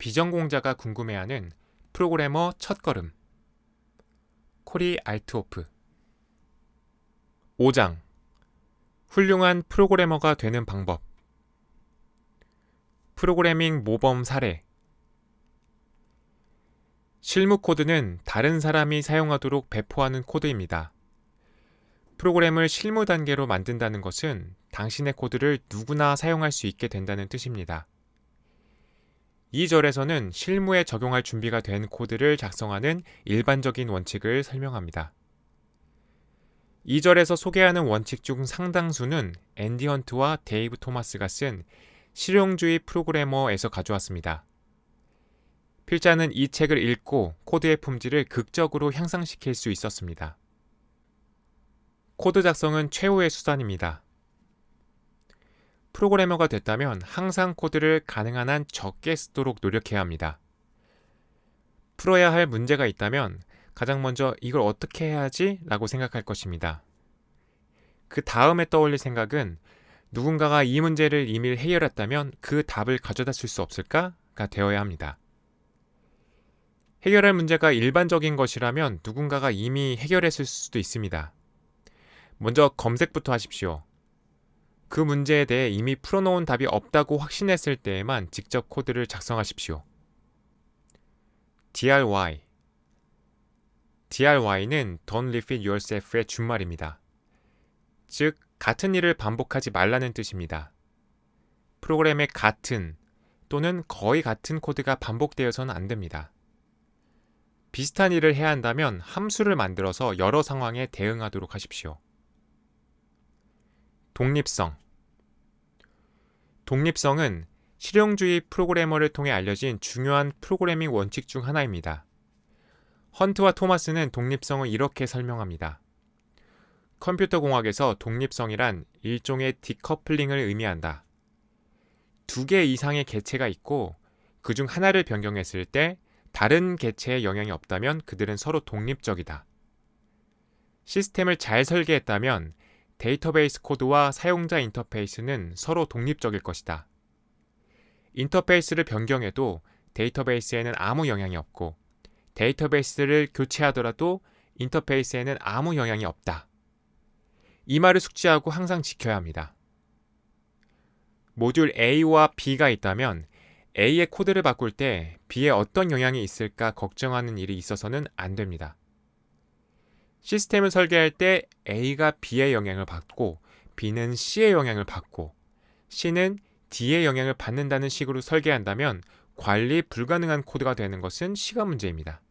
비전공자가 궁금해하는 프로그래머 첫걸음. 코리 알트호프. 5장. 훌륭한 프로그래머가 되는 방법. 프로그래밍 모범 사례. 실무 코드는 다른 사람이 사용하도록 배포하는 코드입니다. 프로그램을 실무 단계로 만든다는 것은 당신의 코드를 누구나 사용할 수 있게 된다는 뜻입니다. 이 절에서는 실무에 적용할 준비가 된 코드를 작성하는 일반적인 원칙을 설명합니다. 이 절에서 소개하는 원칙 중 상당수는 앤디 헌트와 데이브 토마스가 쓴 실용주의 프로그래머에서 가져왔습니다. 필자는 이 책을 읽고 코드의 품질을 극적으로 향상시킬 수 있었습니다. 코드 작성은 최후의 수단입니다. 프로그래머가 됐다면 항상 코드를 가능한 한 적게 쓰도록 노력해야 합니다. 풀어야 할 문제가 있다면 가장 먼저 이걸 어떻게 해야지? 라고 생각할 것입니다. 그 다음에 떠올릴 생각은 누군가가 이 문제를 이미 해결했다면 그 답을 가져다 쓸 수 없을까?가 되어야 합니다. 해결할 문제가 일반적인 것이라면 누군가가 이미 해결했을 수도 있습니다. 먼저 검색부터 하십시오. 그 문제에 대해 이미 풀어놓은 답이 없다고 확신했을 때에만 직접 코드를 작성하십시오. DRY는 Don't Repeat Yourself의 준말입니다. 즉, 같은 일을 반복하지 말라는 뜻입니다. 프로그램의 같은 또는 거의 같은 코드가 반복되어서는 안 됩니다. 비슷한 일을 해야 한다면 함수를 만들어서 여러 상황에 대응하도록 하십시오. 독립성은 실용주의 프로그래머를 통해 알려진 중요한 프로그래밍 원칙 중 하나입니다. 헌트와 토마스는 독립성을 이렇게 설명합니다. 컴퓨터 공학에서 독립성이란 일종의 디커플링을 의미한다. 두 개 이상의 개체가 있고 그중 하나를 변경했을 때 다른 개체에 영향이 없다면 그들은 서로 독립적이다. 시스템을 잘 설계했다면 데이터베이스 코드와 사용자 인터페이스는 서로 독립적일 것이다. 인터페이스를 변경해도 데이터베이스에는 아무 영향이 없고 데이터베이스를 교체하더라도 인터페이스에는 아무 영향이 없다. 이 말을 숙지하고 항상 지켜야 합니다. 모듈 A와 B가 있다면 A의 코드를 바꿀 때 B에 어떤 영향이 있을까 걱정하는 일이 있어서는 안 됩니다. 시스템을 설계할 때 A가 B의 영향을 받고 B는 C의 영향을 받고 C는 D의 영향을 받는다는 식으로 설계한다면 관리 불가능한 코드가 되는 것은 시간 문제입니다.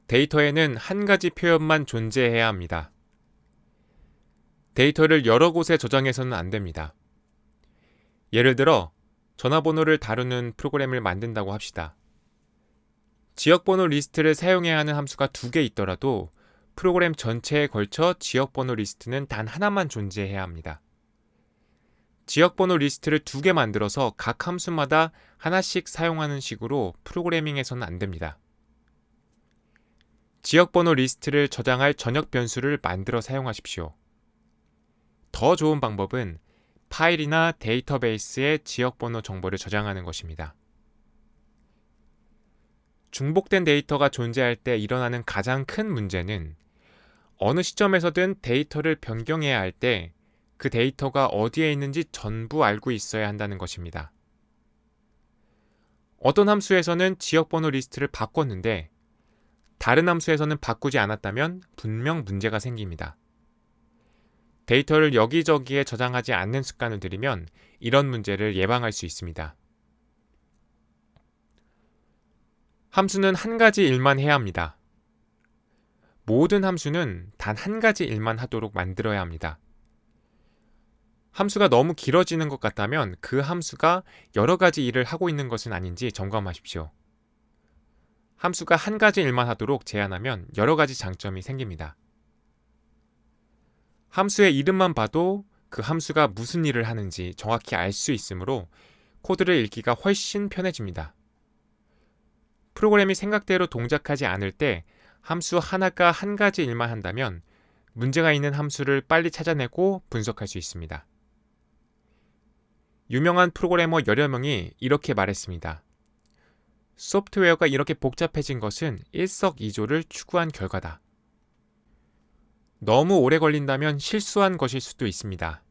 데이터에는 한 가지 표현만 존재해야 합니다. 데이터를 여러 곳에 저장해서는 안 됩니다. 예를 들어 전화번호를 다루는 프로그램을 만든다고 합시다. 지역번호 리스트를 사용해야 하는 함수가 2개 있더라도 프로그램 전체에 걸쳐 지역번호 리스트는 단 하나만 존재해야 합니다. 지역번호 리스트를 2개 만들어서 각 함수마다 하나씩 사용하는 식으로 프로그래밍해서는 안 됩니다. 지역번호 리스트를 저장할 전역 변수를 만들어 사용하십시오. 더 좋은 방법은 파일이나 데이터베이스에 지역번호 정보를 저장하는 것입니다. 중복된 데이터가 존재할 때 일어나는 가장 큰 문제는 어느 시점에서든 데이터를 변경해야 할 때 그 데이터가 어디에 있는지 전부 알고 있어야 한다는 것입니다. 어떤 함수에서는 지역번호 리스트를 바꿨는데 다른 함수에서는 바꾸지 않았다면 분명 문제가 생깁니다. 데이터를 여기저기에 저장하지 않는 습관을 들이면 이런 문제를 예방할 수 있습니다. 함수는 한 가지 일만 해야 합니다. 모든 함수는 단 한 가지 일만 하도록 만들어야 합니다. 함수가 너무 길어지는 것 같다면 그 함수가 여러 가지 일을 하고 있는 것은 아닌지 점검하십시오. 함수가 한 가지 일만 하도록 제한하면 여러 가지 장점이 생깁니다. 함수의 이름만 봐도 그 함수가 무슨 일을 하는지 정확히 알 수 있으므로 코드를 읽기가 훨씬 편해집니다. 프로그램이 생각대로 동작하지 않을 때 함수 하나가 한 가지 일만 한다면 문제가 있는 함수를 빨리 찾아내고 분석할 수 있습니다. 유명한 프로그래머 여러 명이 이렇게 말했습니다. 소프트웨어가 이렇게 복잡해진 것은 일석이조를 추구한 결과다. 너무 오래 걸린다면 실수한 것일 수도 있습니다.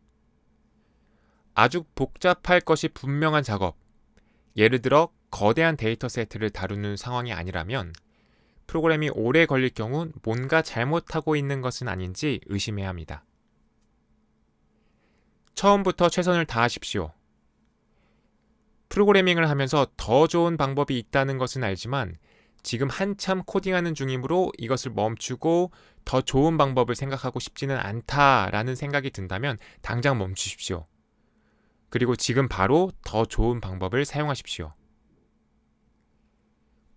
아주 복잡할 것이 분명한 작업, 예를 들어 거대한 데이터 세트를 다루는 상황이 아니라면 프로그램이 오래 걸릴 경우 뭔가 잘못하고 있는 것은 아닌지 의심해야 합니다. 처음부터 최선을 다하십시오. 프로그래밍을 하면서 더 좋은 방법이 있다는 것은 알지만 지금 한참 코딩하는 중이므로 이것을 멈추고 더 좋은 방법을 생각하고 싶지는 않다라는 생각이 든다면 당장 멈추십시오. 그리고 지금 바로 더 좋은 방법을 사용하십시오.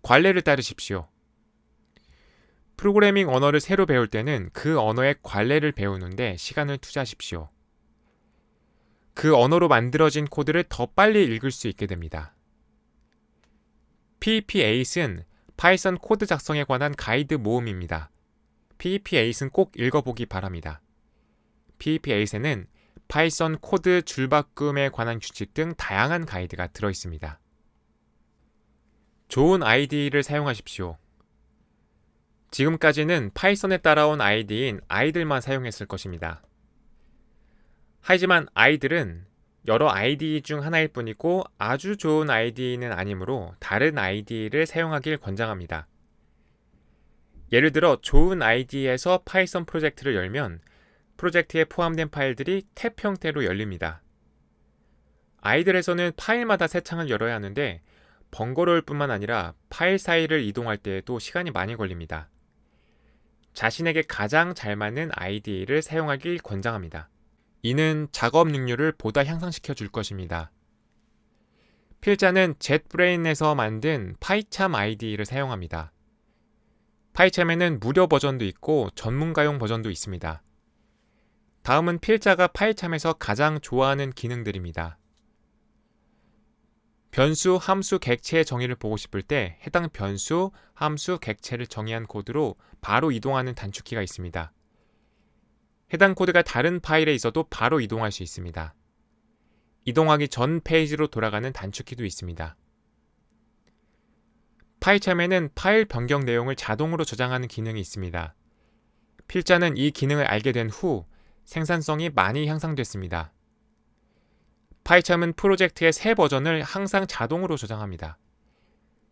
관례를 따르십시오. 프로그래밍 언어를 새로 배울 때는 그 언어의 관례를 배우는데 시간을 투자하십시오. 그 언어로 만들어진 코드를 더 빨리 읽을 수 있게 됩니다. PEP8은 파이썬 코드 작성에 관한 가이드 모음입니다. PEP8은 꼭 읽어보기 바랍니다. PEP8에는 파이썬 코드 줄바꿈에 관한 규칙 등 다양한 가이드가 들어있습니다. 좋은 IDE를 사용하십시오. 지금까지는 파이썬에 따라온 IDE인 아이들만 사용했을 것입니다. 하지만 아이들은 여러 IDE 중 하나일 뿐이고 아주 좋은 IDE는 아니므로 다른 IDE를 사용하길 권장합니다. 예를 들어 좋은 IDE에서 파이썬 프로젝트를 열면 프로젝트에 포함된 파일들이 탭 형태로 열립니다. 아이들에서는 파일마다 새 창을 열어야 하는데 번거로울 뿐만 아니라 파일 사이를 이동할 때에도 시간이 많이 걸립니다. 자신에게 가장 잘 맞는 IDE를 사용하길 권장합니다. 이는 작업 능률을 보다 향상시켜 줄 것입니다. 필자는 젯브레인에서 만든 파이참 IDE를 사용합니다. 파이참에는 무료 버전도 있고 전문가용 버전도 있습니다. 다음은 필자가 파이참에서 가장 좋아하는 기능들입니다. 변수, 함수, 객체의 정의를 보고 싶을 때 해당 변수, 함수, 객체를 정의한 코드로 바로 이동하는 단축키가 있습니다. 해당 코드가 다른 파일에 있어도 바로 이동할 수 있습니다. 이동하기 전 페이지로 돌아가는 단축키도 있습니다. 파이참에는 파일 변경 내용을 자동으로 저장하는 기능이 있습니다. 필자는 이 기능을 알게 된 후 생산성이 많이 향상됐습니다. 파이참은 프로젝트의 새 버전을 항상 자동으로 저장합니다.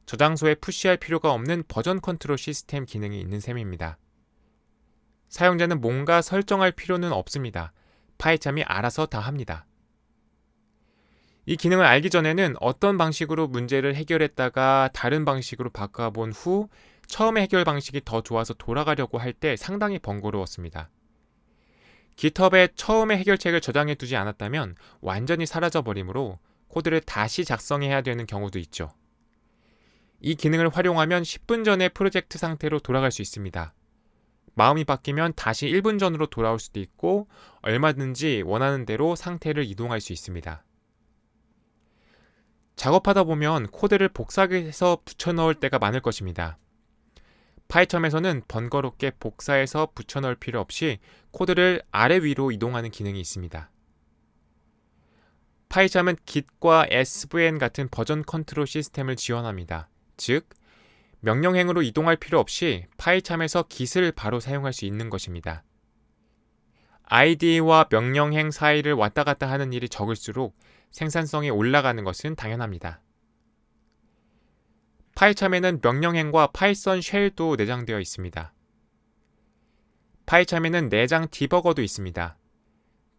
저장소에 푸시할 필요가 없는 버전 컨트롤 시스템 기능이 있는 셈입니다. 사용자는 뭔가 설정할 필요는 없습니다. 파이참이 알아서 다 합니다. 이 기능을 알기 전에는 어떤 방식으로 문제를 해결했다가 다른 방식으로 바꿔본 후 처음의 해결 방식이 더 좋아서 돌아가려고 할 때 상당히 번거로웠습니다. GitHub에 처음의 해결책을 저장해 두지 않았다면 완전히 사라져 버리므로 코드를 다시 작성해야 되는 경우도 있죠. 이 기능을 활용하면 10분 전의 프로젝트 상태로 돌아갈 수 있습니다. 마음이 바뀌면 다시 1분 전으로 돌아올 수도 있고 얼마든지 원하는 대로 상태를 이동할 수 있습니다. 작업하다 보면 코드를 복사해서 붙여넣을 때가 많을 것입니다. 파이참에서는 번거롭게 복사해서 붙여넣을 필요 없이 코드를 아래 위로 이동하는 기능이 있습니다. 파이참은 Git과 SVN 같은 버전 컨트롤 시스템을 지원합니다. 즉, 명령행으로 이동할 필요 없이 파이참에서 Git을 바로 사용할 수 있는 것입니다. IDE와 명령행 사이를 왔다 갔다 하는 일이 적을수록 생산성이 올라가는 것은 당연합니다. 파이참에는 명령행과 파이썬 쉘도 내장되어 있습니다. 파이참에는 내장 디버거도 있습니다.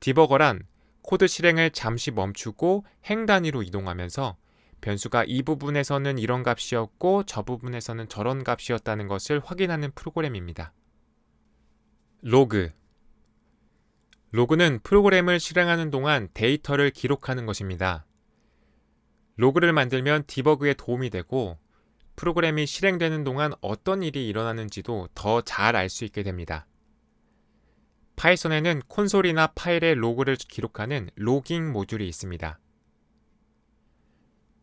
디버거란 코드 실행을 잠시 멈추고 행 단위로 이동하면서 변수가 이 부분에서는 이런 값이었고 저 부분에서는 저런 값이었다는 것을 확인하는 프로그램입니다. 로그. 로그는 프로그램을 실행하는 동안 데이터를 기록하는 것입니다. 로그를 만들면 디버그에 도움이 되고 프로그램이 실행되는 동안 어떤 일이 일어나는지도 더 잘 알 수 있게 됩니다. 파이썬에는 콘솔이나 파일의 로그를 기록하는 로깅 모듈이 있습니다.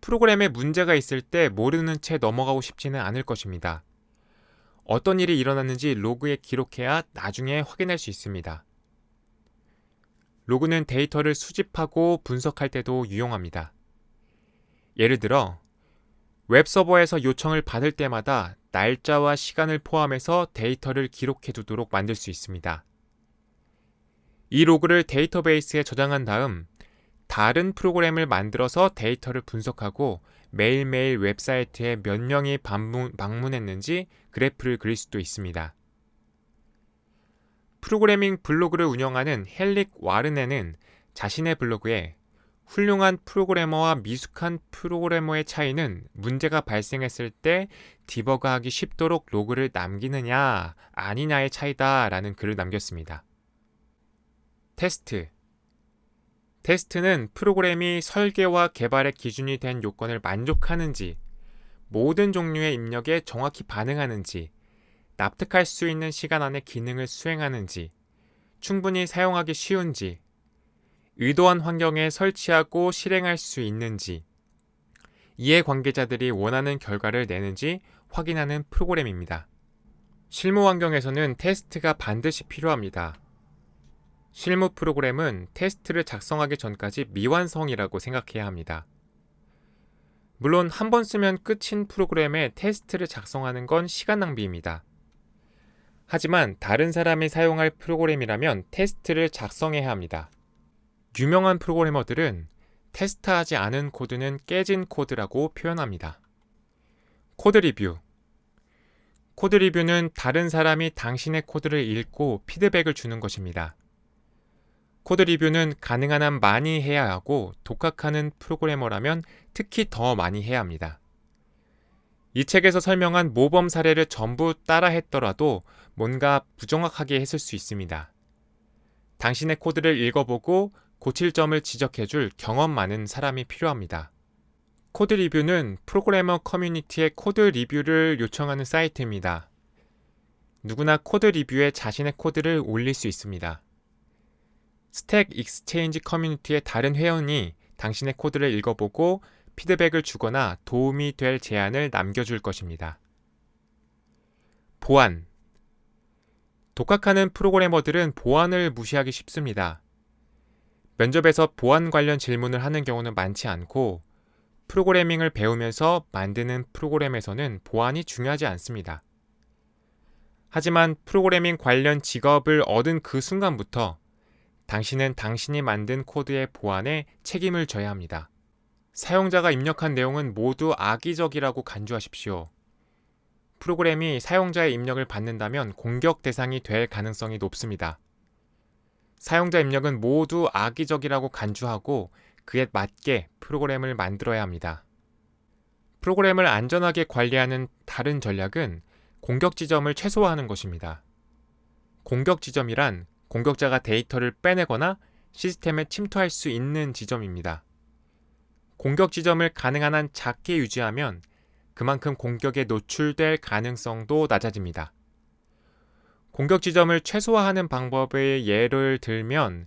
프로그램에 문제가 있을 때 모르는 채 넘어가고 싶지는 않을 것입니다. 어떤 일이 일어났는지 로그에 기록해야 나중에 확인할 수 있습니다. 로그는 데이터를 수집하고 분석할 때도 유용합니다. 예를 들어 웹서버에서 요청을 받을 때마다 날짜와 시간을 포함해서 데이터를 기록해 두도록 만들 수 있습니다. 이 로그를 데이터베이스에 저장한 다음 다른 프로그램을 만들어서 데이터를 분석하고 매일매일 웹사이트에 몇 명이 방문했는지 그래프를 그릴 수도 있습니다. 프로그래밍 블로그를 운영하는 헬릭 와르넨은 자신의 블로그에 훌륭한 프로그래머와 미숙한 프로그래머의 차이는 문제가 발생했을 때 디버그하기 쉽도록 로그를 남기느냐 아니냐의 차이다 라는 글을 남겼습니다. 테스트는 프로그램이 설계와 개발의 기준이 된 요건을 만족하는지, 모든 종류의 입력에 정확히 반응하는지, 납득할 수 있는 시간 안에 기능을 수행하는지, 충분히 사용하기 쉬운지, 의도한 환경에 설치하고 실행할 수 있는지, 이해관계자들이 원하는 결과를 내는지 확인하는 프로그램입니다. 실무 환경에서는 테스트가 반드시 필요합니다. 실무 프로그램은 테스트를 작성하기 전까지 미완성이라고 생각해야 합니다. 물론 한 번 쓰면 끝인 프로그램에 테스트를 작성하는 건 시간 낭비입니다. 하지만 다른 사람이 사용할 프로그램이라면 테스트를 작성해야 합니다. 유명한 프로그래머들은 테스트하지 않은 코드는 깨진 코드라고 표현합니다. 코드 리뷰는 다른 사람이 당신의 코드를 읽고 피드백을 주는 것입니다. 코드 리뷰는 가능한 한 많이 해야 하고 독학하는 프로그래머라면 특히 더 많이 해야 합니다. 이 책에서 설명한 모범 사례를 전부 따라 했더라도 뭔가 부정확하게 했을 수 있습니다. 당신의 코드를 읽어보고 고칠 점을 지적해줄 경험 많은 사람이 필요합니다. 코드 리뷰는 프로그래머 커뮤니티의 코드 리뷰를 요청하는 사이트입니다. 누구나 코드 리뷰에 자신의 코드를 올릴 수 있습니다. 스택 익스체인지 커뮤니티의 다른 회원이 당신의 코드를 읽어보고 피드백을 주거나 도움이 될 제안을 남겨줄 것입니다. 보안. 독학하는 프로그래머들은 보안을 무시하기 쉽습니다. 면접에서 보안 관련 질문을 하는 경우는 많지 않고 프로그래밍을 배우면서 만드는 프로그램에서는 보안이 중요하지 않습니다. 하지만 프로그래밍 관련 직업을 얻은 그 순간부터 당신은 당신이 만든 코드의 보안에 책임을 져야 합니다. 사용자가 입력한 내용은 모두 악의적이라고 간주하십시오. 프로그램이 사용자의 입력을 받는다면 공격 대상이 될 가능성이 높습니다. 사용자 입력은 모두 악의적이라고 간주하고 그에 맞게 프로그램을 만들어야 합니다. 프로그램을 안전하게 관리하는 다른 전략은 공격 지점을 최소화하는 것입니다. 공격 지점이란 공격자가 데이터를 빼내거나 시스템에 침투할 수 있는 지점입니다. 공격 지점을 가능한 한 작게 유지하면 그만큼 공격에 노출될 가능성도 낮아집니다. 공격 지점을 최소화하는 방법의 예를 들면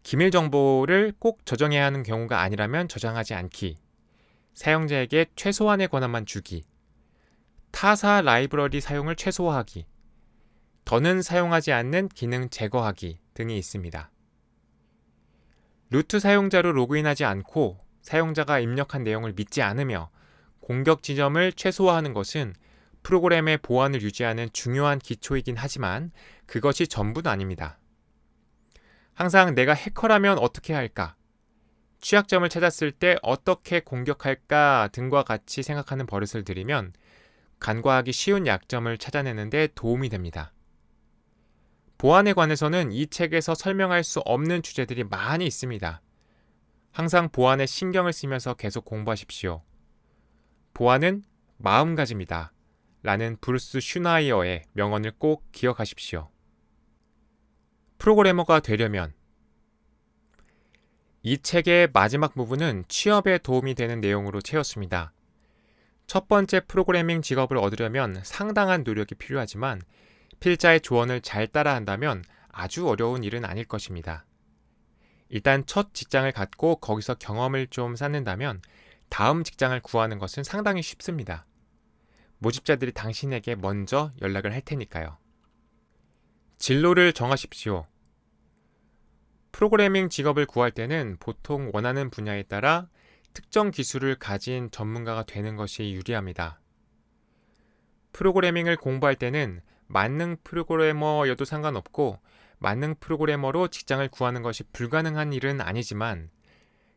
기밀 정보를 꼭 저장해야 하는 경우가 아니라면 저장하지 않기, 사용자에게 최소한의 권한만 주기, 타사 라이브러리 사용을 최소화하기, 더는 사용하지 않는 기능 제거하기 등이 있습니다. 루트 사용자로 로그인하지 않고 사용자가 입력한 내용을 믿지 않으며 공격 지점을 최소화하는 것은 프로그램의 보안을 유지하는 중요한 기초이긴 하지만 그것이 전부는 아닙니다. 항상 내가 해커라면 어떻게 할까? 취약점을 찾았을 때 어떻게 공격할까 등과 같이 생각하는 버릇을 들이면 간과하기 쉬운 약점을 찾아내는 데 도움이 됩니다. 보안에 관해서는 이 책에서 설명할 수 없는 주제들이 많이 있습니다. 항상 보안에 신경을 쓰면서 계속 공부하십시오. 보안은 마음가짐이다 라는 브루스 슈나이어의 명언을 꼭 기억하십시오. 프로그래머가 되려면 이 책의 마지막 부분은 취업에 도움이 되는 내용으로 채웠습니다. 첫 번째 프로그래밍 직업을 얻으려면 상당한 노력이 필요하지만 필자의 조언을 잘 따라한다면 아주 어려운 일은 아닐 것입니다. 일단 첫 직장을 갖고 거기서 경험을 좀 쌓는다면 다음 직장을 구하는 것은 상당히 쉽습니다. 모집자들이 당신에게 먼저 연락을 할 테니까요. 진로를 정하십시오. 프로그래밍 직업을 구할 때는 보통 원하는 분야에 따라 특정 기술을 가진 전문가가 되는 것이 유리합니다. 프로그래밍을 공부할 때는 만능 프로그래머여도 상관없고 만능 프로그래머로 직장을 구하는 것이 불가능한 일은 아니지만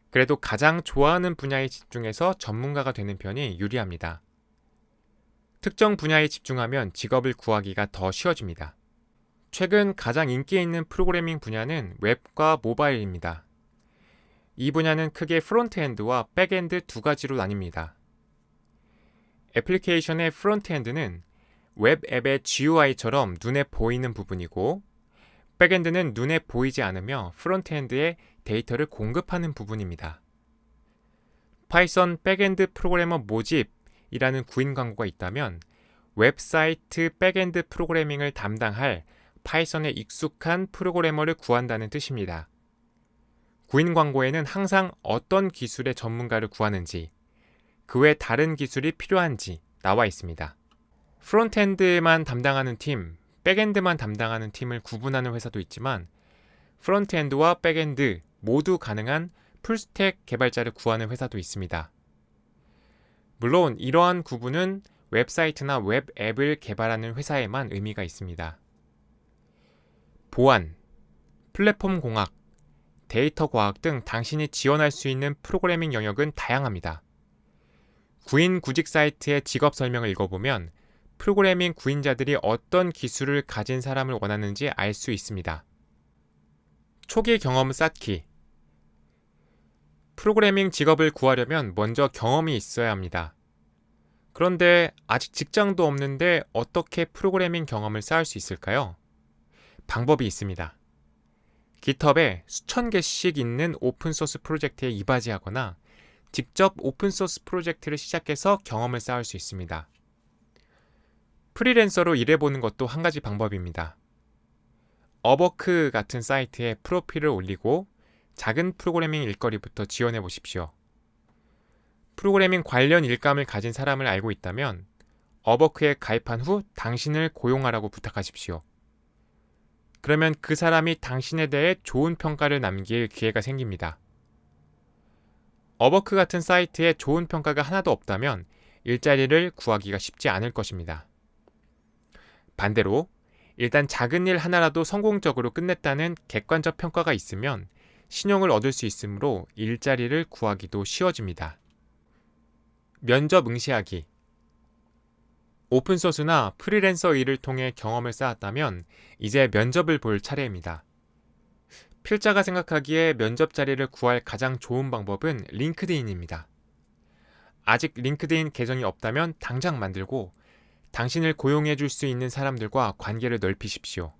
그래도 가장 좋아하는 분야에 집중해서 전문가가 되는 편이 유리합니다. 특정 분야에 집중하면 직업을 구하기가 더 쉬워집니다. 최근 가장 인기 있는 프로그래밍 분야는 웹과 모바일입니다. 이 분야는 크게 프론트엔드와 백엔드 두 가지로 나뉩니다. 애플리케이션의 프론트엔드는 웹 앱의 GUI처럼 눈에 보이는 부분이고 백엔드는 눈에 보이지 않으며 프론트엔드에 데이터를 공급하는 부분입니다. 파이썬 백엔드 프로그래머 모집이라는 구인 광고가 있다면 웹사이트 백엔드 프로그래밍을 담당할 파이썬에 익숙한 프로그래머를 구한다는 뜻입니다. 구인 광고에는 항상 어떤 기술의 전문가를 구하는지, 그 외 다른 기술이 필요한지 나와 있습니다. 프론트엔드만 담당하는 팀, 백엔드만 담당하는 팀을 구분하는 회사도 있지만 프론트엔드와 백엔드 모두 가능한 풀스택 개발자를 구하는 회사도 있습니다. 물론 이러한 구분은 웹사이트나 웹 앱을 개발하는 회사에만 의미가 있습니다. 보안, 플랫폼 공학, 데이터 과학 등 당신이 지원할 수 있는 프로그래밍 영역은 다양합니다. 구인 구직 사이트의 직업 설명을 읽어보면 프로그래밍 구인자들이 어떤 기술을 가진 사람을 원하는지 알 수 있습니다. 초기 경험 쌓기. 프로그래밍 직업을 구하려면 먼저 경험이 있어야 합니다. 그런데 아직 직장도 없는데 어떻게 프로그래밍 경험을 쌓을 수 있을까요? 방법이 있습니다. GitHub에 수천 개씩 있는 오픈소스 프로젝트에 이바지하거나 직접 오픈소스 프로젝트를 시작해서 경험을 쌓을 수 있습니다. 프리랜서로 일해보는 것도 한 가지 방법입니다. 업워크 같은 사이트에 프로필을 올리고 작은 프로그래밍 일거리부터 지원해 보십시오. 프로그래밍 관련 일감을 가진 사람을 알고 있다면 업워크에 가입한 후 당신을 고용하라고 부탁하십시오. 그러면 그 사람이 당신에 대해 좋은 평가를 남길 기회가 생깁니다. 업워크 같은 사이트에 좋은 평가가 하나도 없다면 일자리를 구하기가 쉽지 않을 것입니다. 반대로 일단 작은 일 하나라도 성공적으로 끝냈다는 객관적 평가가 있으면 신용을 얻을 수 있으므로 일자리를 구하기도 쉬워집니다. 면접 응시하기. 오픈소스나 프리랜서 일을 통해 경험을 쌓았다면 이제 면접을 볼 차례입니다. 필자가 생각하기에 면접 자리를 구할 가장 좋은 방법은 링크드인입니다. 아직 링크드인 계정이 없다면 당장 만들고 당신을 고용해 줄 수 있는 사람들과 관계를 넓히십시오.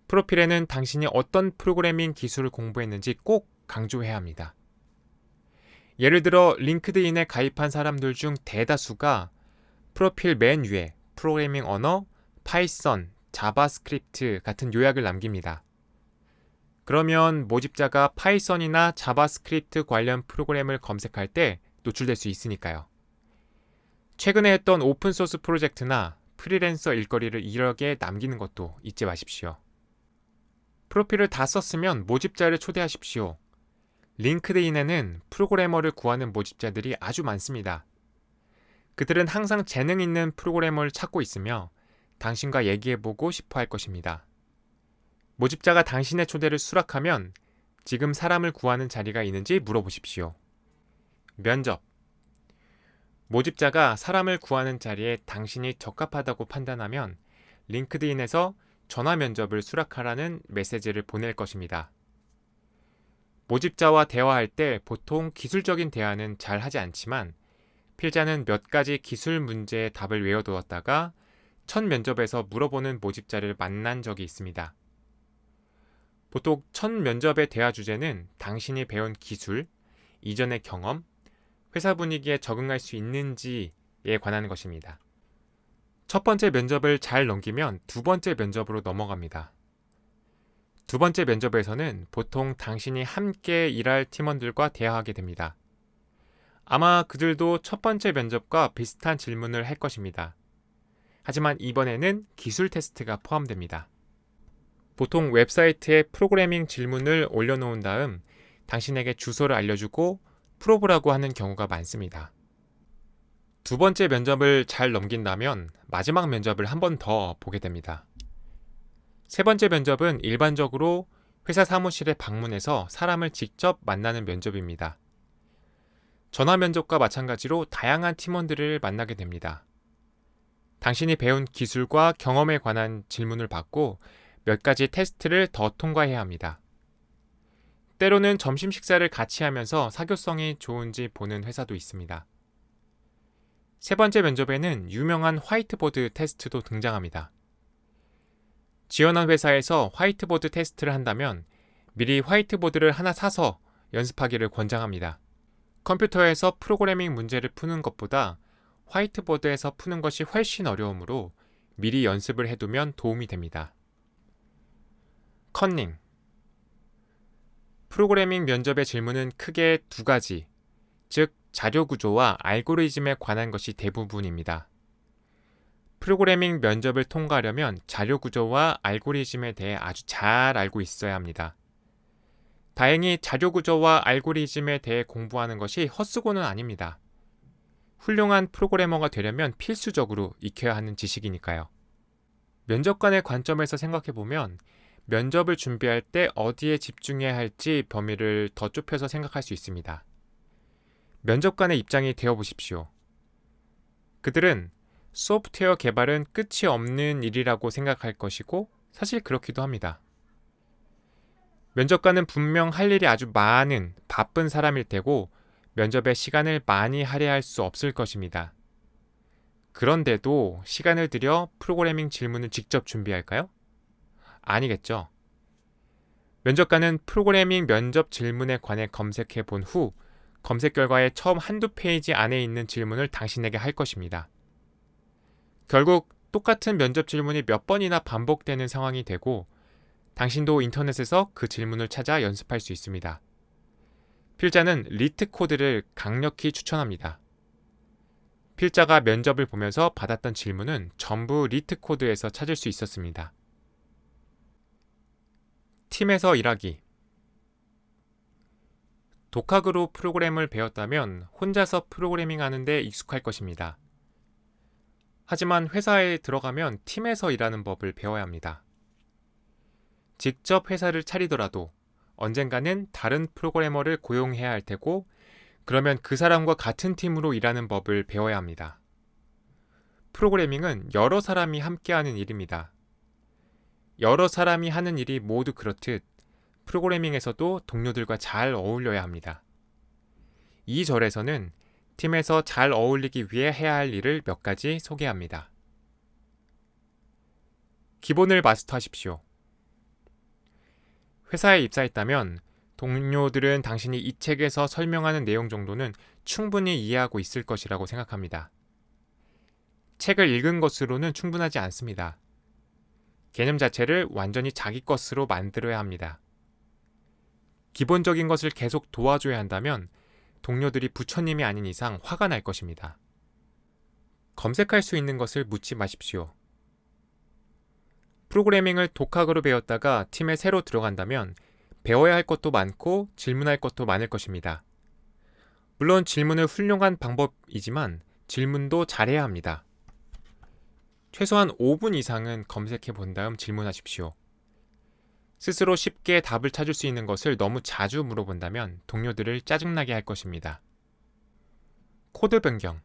프로필에는 당신이 어떤 프로그래밍 기술을 공부했는지 꼭 강조해야 합니다. 예를 들어 링크드인에 가입한 사람들 중 대다수가 프로필 맨 위에 프로그래밍 언어, 파이썬, 자바스크립트 같은 요약을 남깁니다. 그러면 모집자가 파이썬이나 자바스크립트 관련 프로그램을 검색할 때 노출될 수 있으니까요. 최근에 했던 오픈소스 프로젝트나 프리랜서 일거리를 이력에 남기는 것도 잊지 마십시오. 프로필을 다 썼으면 모집자를 초대하십시오. 링크드인에는 프로그래머를 구하는 모집자들이 아주 많습니다. 그들은 항상 재능 있는 프로그래머를 찾고 있으며 당신과 얘기해보고 싶어 할 것입니다. 모집자가 당신의 초대를 수락하면 지금 사람을 구하는 자리가 있는지 물어보십시오. 면접. 모집자가 사람을 구하는 자리에 당신이 적합하다고 판단하면 링크드인에서 전화 면접을 수락하라는 메시지를 보낼 것입니다. 모집자와 대화할 때 보통 기술적인 대화는 잘 하지 않지만 필자는 몇 가지 기술 문제의 답을 외워두었다가 첫 면접에서 물어보는 모집자를 만난 적이 있습니다. 보통 첫 면접의 대화 주제는 당신이 배운 기술, 이전의 경험, 회사 분위기에 적응할 수 있는지에 관한 것입니다. 첫 번째 면접을 잘 넘기면 두 번째 면접으로 넘어갑니다. 두 번째 면접에서는 보통 당신이 함께 일할 팀원들과 대화하게 됩니다. 아마 그들도 첫 번째 면접과 비슷한 질문을 할 것입니다. 하지만 이번에는 기술 테스트가 포함됩니다. 보통 웹사이트에 프로그래밍 질문을 올려놓은 다음 당신에게 주소를 알려주고 풀어보라고 하는 경우가 많습니다. 두 번째 면접을 잘 넘긴다면 마지막 면접을 한 번 더 보게 됩니다. 세 번째 면접은 일반적으로 회사 사무실에 방문해서 사람을 직접 만나는 면접입니다. 전화 면접과 마찬가지로 다양한 팀원들을 만나게 됩니다. 당신이 배운 기술과 경험에 관한 질문을 받고 몇 가지 테스트를 더 통과해야 합니다. 때로는 점심 식사를 같이 하면서 사교성이 좋은지 보는 회사도 있습니다. 세 번째 면접에는 유명한 화이트보드 테스트도 등장합니다. 지원한 회사에서 화이트보드 테스트를 한다면 미리 화이트보드를 하나 사서 연습하기를 권장합니다. 컴퓨터에서 프로그래밍 문제를 푸는 것보다 화이트보드에서 푸는 것이 훨씬 어려우므로 미리 연습을 해두면 도움이 됩니다. 컨닝. 프로그래밍 면접의 질문은 크게 두 가지, 즉 자료 구조와 알고리즘에 관한 것이 대부분입니다. 프로그래밍 면접을 통과하려면 자료 구조와 알고리즘에 대해 아주 잘 알고 있어야 합니다. 다행히 자료 구조와 알고리즘에 대해 공부하는 것이 헛수고는 아닙니다. 훌륭한 프로그래머가 되려면 필수적으로 익혀야 하는 지식이니까요. 면접관의 관점에서 생각해보면 면접을 준비할 때 어디에 집중해야 할지 범위를 더 좁혀서 생각할 수 있습니다. 면접관의 입장이 되어보십시오. 그들은 소프트웨어 개발은 끝이 없는 일이라고 생각할 것이고 사실 그렇기도 합니다. 면접관은 분명 할 일이 아주 많은 바쁜 사람일 테고 면접에 시간을 많이 할애할 수 없을 것입니다. 그런데도 시간을 들여 프로그래밍 질문을 직접 준비할까요? 아니겠죠. 면접관은 프로그래밍 면접 질문에 관해 검색해 본 후 검색 결과의 처음 한두 페이지 안에 있는 질문을 당신에게 할 것입니다. 결국 똑같은 면접 질문이 몇 번이나 반복되는 상황이 되고 당신도 인터넷에서 그 질문을 찾아 연습할 수 있습니다. 필자는 리트 코드를 강력히 추천합니다. 필자가 면접을 보면서 받았던 질문은 전부 리트 코드에서 찾을 수 있었습니다. 팀에서 일하기. 독학으로 프로그램을 배웠다면 혼자서 프로그래밍 하는데 익숙할 것입니다. 하지만 회사에 들어가면 팀에서 일하는 법을 배워야 합니다. 직접 회사를 차리더라도 언젠가는 다른 프로그래머를 고용해야 할 테고 그러면 그 사람과 같은 팀으로 일하는 법을 배워야 합니다. 프로그래밍은 여러 사람이 함께하는 일입니다. 여러 사람이 하는 일이 모두 그렇듯 프로그래밍에서도 동료들과 잘 어울려야 합니다. 이 절에서는 팀에서 잘 어울리기 위해 해야 할 일을 몇 가지 소개합니다. 기본을 마스터하십시오. 회사에 입사했다면 동료들은 당신이 이 책에서 설명하는 내용 정도는 충분히 이해하고 있을 것이라고 생각합니다. 책을 읽은 것으로는 충분하지 않습니다. 개념 자체를 완전히 자기 것으로 만들어야 합니다. 기본적인 것을 계속 도와줘야 한다면 동료들이 부처님이 아닌 이상 화가 날 것입니다. 검색할 수 있는 것을 묻지 마십시오. 프로그래밍을 독학으로 배웠다가 팀에 새로 들어간다면 배워야 할 것도 많고 질문할 것도 많을 것입니다. 물론 질문은 훌륭한 방법이지만 질문도 잘해야 합니다. 최소한 5분 이상은 검색해 본 다음 질문하십시오. 스스로 쉽게 답을 찾을 수 있는 것을 너무 자주 물어본다면 동료들을 짜증나게 할 것입니다. 코드 변경.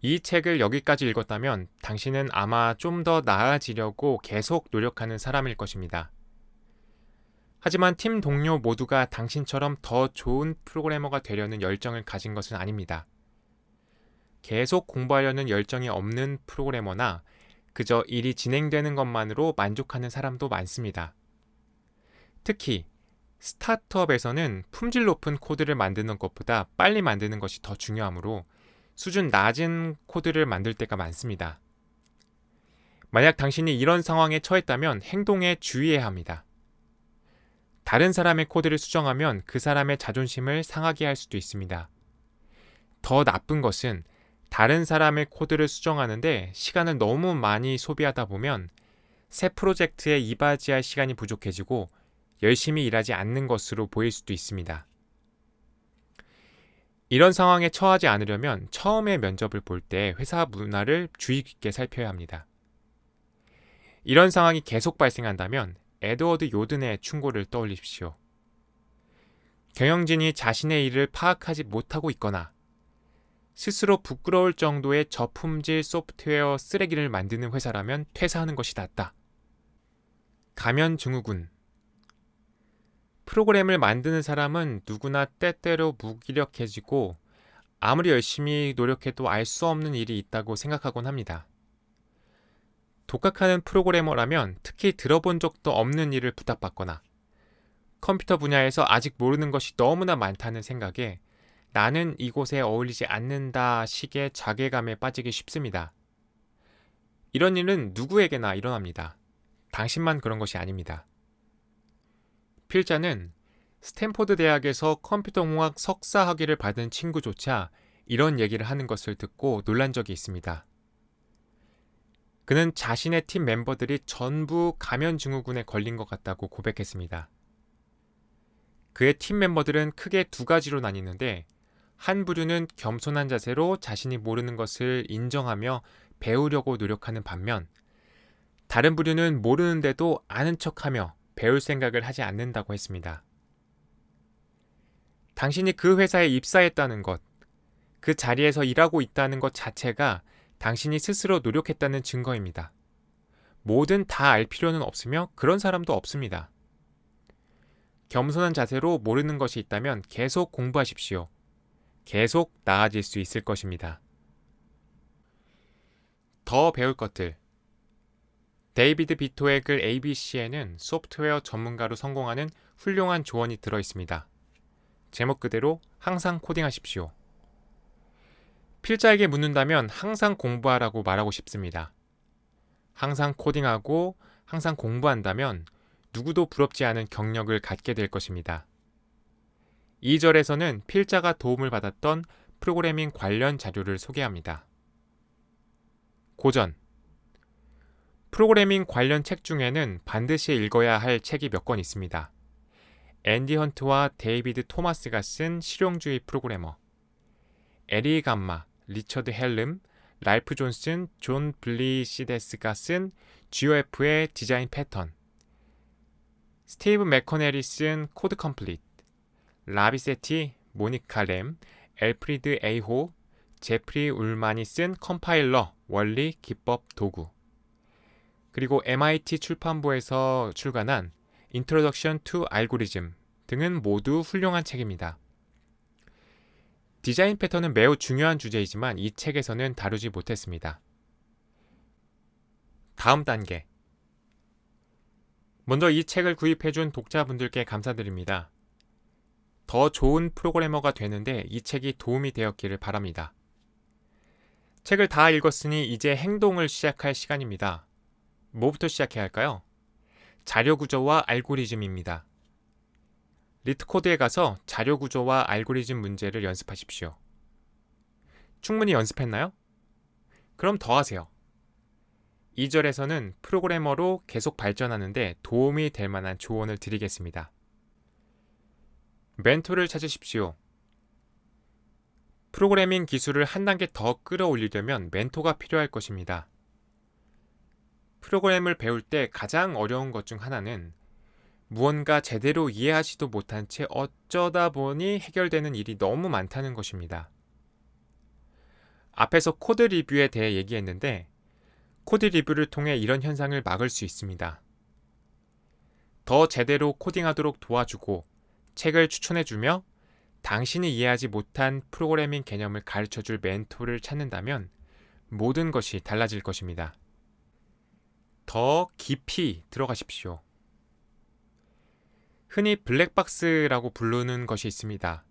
이 책을 여기까지 읽었다면 당신은 아마 좀 더 나아지려고 계속 노력하는 사람일 것입니다. 하지만 팀 동료 모두가 당신처럼 더 좋은 프로그래머가 되려는 열정을 가진 것은 아닙니다. 계속 공부하려는 열정이 없는 프로그래머나 그저 일이 진행되는 것만으로 만족하는 사람도 많습니다. 특히 스타트업에서는 품질 높은 코드를 만드는 것보다 빨리 만드는 것이 더 중요하므로 수준 낮은 코드를 만들 때가 많습니다. 만약 당신이 이런 상황에 처했다면 행동에 주의해야 합니다. 다른 사람의 코드를 수정하면 그 사람의 자존심을 상하게 할 수도 있습니다. 더 나쁜 것은 다른 사람의 코드를 수정하는데 시간을 너무 많이 소비하다 보면 새 프로젝트에 이바지할 시간이 부족해지고 열심히 일하지 않는 것으로 보일 수도 있습니다. 이런 상황에 처하지 않으려면 처음에 면접을 볼 때 회사 문화를 주의 깊게 살펴야 합니다. 이런 상황이 계속 발생한다면 에드워드 요든의 충고를 떠올리십시오. 경영진이 자신의 일을 파악하지 못하고 있거나 스스로 부끄러울 정도의 저품질 소프트웨어 쓰레기를 만드는 회사라면 퇴사하는 것이 낫다. 가면 증후군. 프로그램을 만드는 사람은 누구나 때때로 무기력해지고 아무리 열심히 노력해도 알 수 없는 일이 있다고 생각하곤 합니다. 독학하는 프로그래머라면 특히 들어본 적도 없는 일을 부탁받거나 컴퓨터 분야에서 아직 모르는 것이 너무나 많다는 생각에 나는 이곳에 어울리지 않는다 식의 자괴감에 빠지기 쉽습니다. 이런 일은 누구에게나 일어납니다. 당신만 그런 것이 아닙니다. 필자는 스탠포드 대학에서 컴퓨터공학 석사 학위를 받은 친구조차 이런 얘기를 하는 것을 듣고 놀란 적이 있습니다. 그는 자신의 팀 멤버들이 전부 가면 증후군에 걸린 것 같다고 고백했습니다. 그의 팀 멤버들은 크게 두 가지로 나뉘는데 한 부류는 겸손한 자세로 자신이 모르는 것을 인정하며 배우려고 노력하는 반면 다른 부류는 모르는데도 아는 척하며 배울 생각을 하지 않는다고 했습니다. 당신이 그 회사에 입사했다는 것, 그 자리에서 일하고 있다는 것 자체가 당신이 스스로 노력했다는 증거입니다. 뭐든 다 알 필요는 없으며 그런 사람도 없습니다. 겸손한 자세로 모르는 것이 있다면 계속 공부하십시오. 계속 나아질 수 있을 것입니다. 더 배울 것들. 데이비드 비토의 글 ABC에는 소프트웨어 전문가로 성공하는 훌륭한 조언이 들어 있습니다. 제목 그대로 항상 코딩하십시오. 필자에게 묻는다면 항상 공부하라고 말하고 싶습니다. 항상 코딩하고 항상 공부한다면 누구도 부럽지 않은 경력을 갖게 될 것입니다. 2절에서는 필자가 도움을 받았던 프로그래밍 관련 자료를 소개합니다. 고전. 프로그래밍 관련 책 중에는 반드시 읽어야 할 책이 몇 권 있습니다. 앤디 헌트와 데이비드 토마스가 쓴 실용주의 프로그래머, 에리 감마, 리처드 헬름, 랄프 존슨, 존 블리시데스가 쓴 GOF의 디자인 패턴, 스티브 맥커넬이 쓴 코드 컴플릿, 라비세티, 모니카 램, 엘프리드 에이호, 제프리 울만이 쓴 컴파일러, 원리, 기법, 도구, 그리고 MIT 출판부에서 출간한 Introduction to Algorithm 등은 모두 훌륭한 책입니다. 디자인 패턴은 매우 중요한 주제이지만 이 책에서는 다루지 못했습니다. 다음 단계. 먼저 이 책을 구입해준 독자분들께 감사드립니다. 더 좋은 프로그래머가 되는데 이 책이 도움이 되었기를 바랍니다. 책을 다 읽었으니 이제 행동을 시작할 시간입니다. 뭐부터 시작해야 할까요? 자료 구조와 알고리즘입니다. 리트코드에 가서 자료 구조와 알고리즘 문제를 연습하십시오. 충분히 연습했나요? 그럼 더 하세요. 2절에서는 프로그래머로 계속 발전하는데 도움이 될 만한 조언을 드리겠습니다. 멘토를 찾으십시오. 프로그래밍 기술을 한 단계 더 끌어올리려면 멘토가 필요할 것입니다. 프로그램을 배울 때 가장 어려운 것 중 하나는 무언가 제대로 이해하지도 못한 채 어쩌다 보니 해결되는 일이 너무 많다는 것입니다. 앞에서 코드 리뷰에 대해 얘기했는데 코드 리뷰를 통해 이런 현상을 막을 수 있습니다. 더 제대로 코딩하도록 도와주고 책을 추천해주며 당신이 이해하지 못한 프로그래밍 개념을 가르쳐줄 멘토를 찾는다면 모든 것이 달라질 것입니다. 더 깊이 들어가십시오. 흔히 블랙박스라고 부르는 것이 있습니다.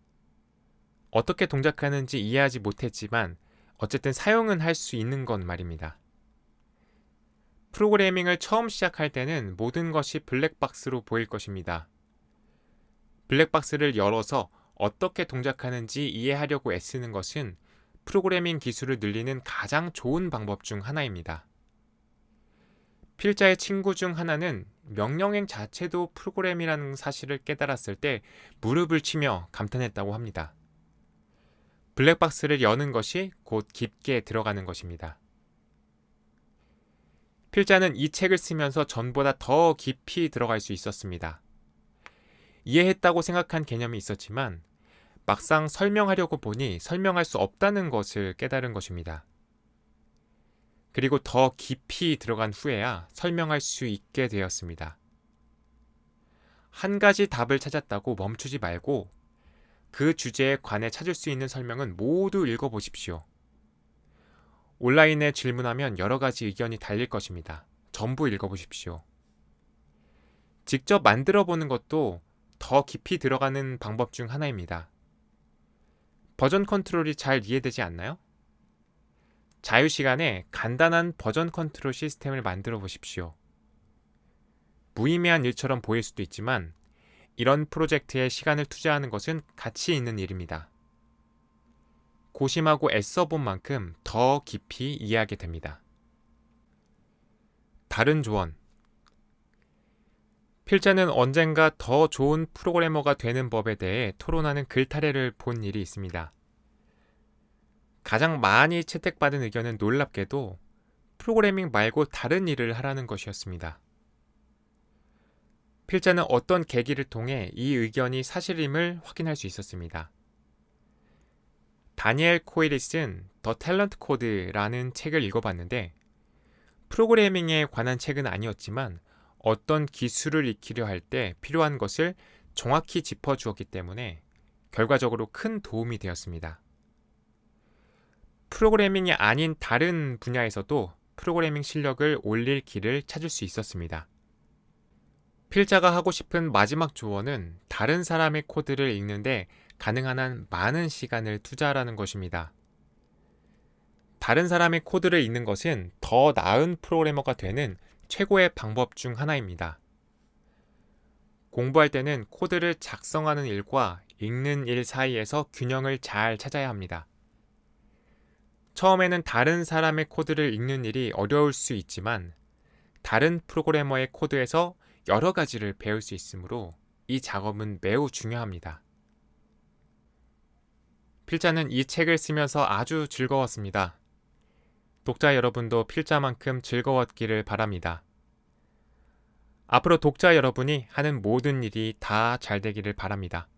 어떻게 동작하는지 이해하지 못했지만 어쨌든 사용은 할 수 있는 건 말입니다. 프로그래밍을 처음 시작할 때는 모든 것이 블랙박스로 보일 것입니다. 블랙박스를 열어서 어떻게 동작하는지 이해하려고 애쓰는 것은 프로그래밍 기술을 늘리는 가장 좋은 방법 중 하나입니다. 필자의 친구 중 하나는 명령행 자체도 프로그램이라는 사실을 깨달았을 때 무릎을 치며 감탄했다고 합니다. 블랙박스를 여는 것이 곧 깊게 들어가는 것입니다. 필자는 이 책을 쓰면서 전보다 더 깊이 들어갈 수 있었습니다. 이해했다고 생각한 개념이 있었지만 막상 설명하려고 보니 설명할 수 없다는 것을 깨달은 것입니다. 그리고 더 깊이 들어간 후에야 설명할 수 있게 되었습니다. 한 가지 답을 찾았다고 멈추지 말고 그 주제에 관해 찾을 수 있는 설명은 모두 읽어보십시오. 온라인에 질문하면 여러 가지 의견이 달릴 것입니다. 전부 읽어보십시오. 직접 만들어 보는 것도 더 깊이 들어가는 방법 중 하나입니다. 버전 컨트롤이 잘 이해되지 않나요? 자유시간에 간단한 버전 컨트롤 시스템을 만들어 보십시오. 무의미한 일처럼 보일 수도 있지만 이런 프로젝트에 시간을 투자하는 것은 가치 있는 일입니다. 고심하고 애써본 만큼 더 깊이 이해하게 됩니다. 다른 조언. 필자는 언젠가 더 좋은 프로그래머가 되는 법에 대해 토론하는 글타래를 본 일이 있습니다. 가장 많이 채택받은 의견은 놀랍게도 프로그래밍 말고 다른 일을 하라는 것이었습니다. 필자는 어떤 계기를 통해 이 의견이 사실임을 확인할 수 있었습니다. 다니엘 코일이 쓴 더 탤런트 코드라는 책을 읽어봤는데 프로그래밍에 관한 책은 아니었지만 어떤 기술을 익히려 할 때 필요한 것을 정확히 짚어주었기 때문에 결과적으로 큰 도움이 되었습니다. 프로그래밍이 아닌 다른 분야에서도 프로그래밍 실력을 올릴 길을 찾을 수 있었습니다. 필자가 하고 싶은 마지막 조언은 다른 사람의 코드를 읽는데 가능한 한 많은 시간을 투자하라는 것입니다. 다른 사람의 코드를 읽는 것은 더 나은 프로그래머가 되는 최고의 방법 중 하나입니다. 공부할 때는 코드를 작성하는 일과 읽는 일 사이에서 균형을 잘 찾아야 합니다. 처음에는 다른 사람의 코드를 읽는 일이 어려울 수 있지만 다른 프로그래머의 코드에서 여러 가지를 배울 수 있으므로 이 작업은 매우 중요합니다. 필자는 이 책을 쓰면서 아주 즐거웠습니다. 독자 여러분도 필자만큼 즐거웠기를 바랍니다. 앞으로 독자 여러분이 하는 모든 일이 다 잘 되기를 바랍니다.